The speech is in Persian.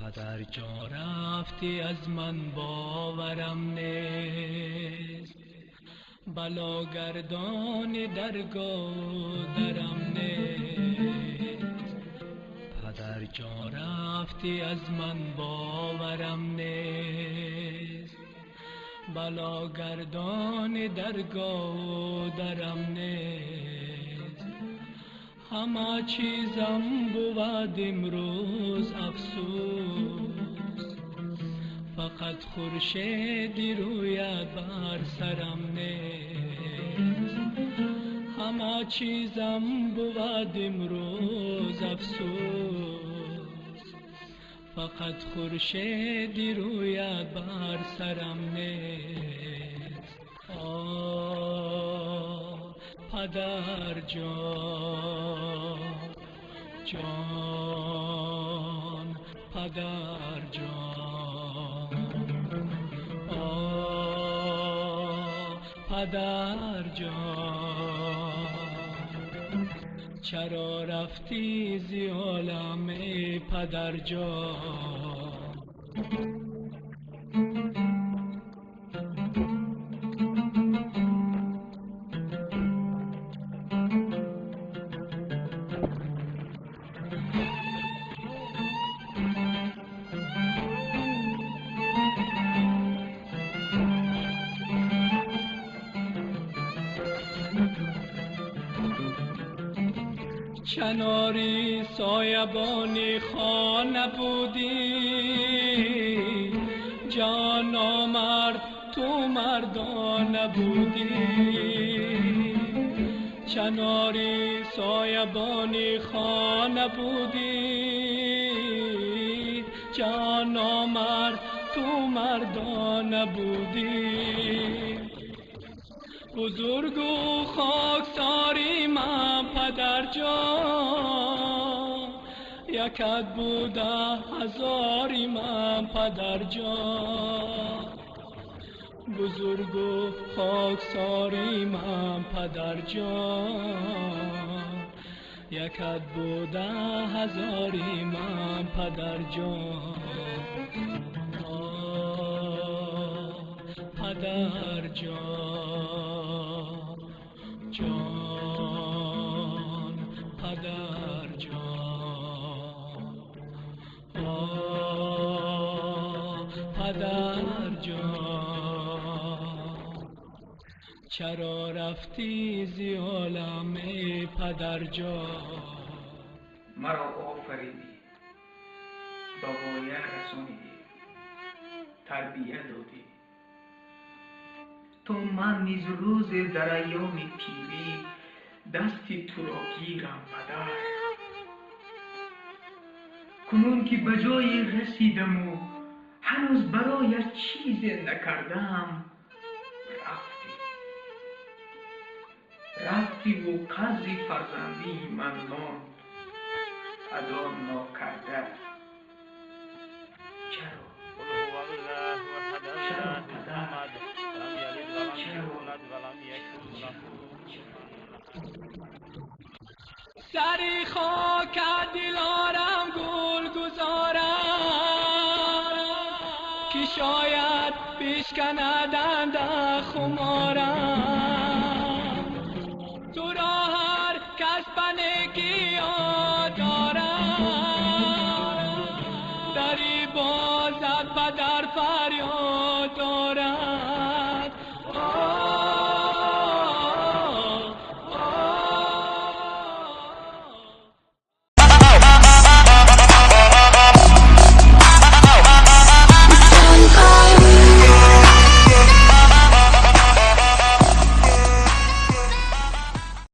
پدر جا رفتی از من باورم نیست، بلاگردان درگاه درم نیست. پدر جا رفتی از من باورم نیست، بلاگردان درگاه درم نیست. همه چیزم بود امروز افسوس، فقط خورشیدی رویت بر سرم نیست. همه چیزم بود امروز افسوس، فقط خورشیدی رویت بر سرم نیست. آه پدر جان، جان پدر جان، آه پدر جان، چرا رفتی زی عالم ای پدر جان؟ کناری سایبانی خانه بودی، جان آمرد تو مردانه بودی. کناری سایبانی خانه بودی، جان آمرد تو مردانه بودی. بزرگ و خاکساری من پدر جان، یکت بوده هزاری من پدر جان. بزرگ و خاکساری من پدر جان، یکت بوده هزاری من پدر جان. آه پدر جان، جان پدر جان، آه پدر جان، چرا رفتی زی عالم ای پدر جان؟ مرا آفریدی، با غایه رسانیدی، تربیت دادی. تو من نیز روز در ایام پیری دستی تو را گیرم پدر. کنون که به جای رسیدم و هنوز برای چیزی نکردم، رفتی و قرضی فرزندی من ماند ادا ناکرده. چرا؟ چرا پدر؟ سری خاک دلارم گل گذارم، که شاید بشکندند خمارم. تو را هر کس بنگی یاد دارم، دری بازد پدر فریاد دارم.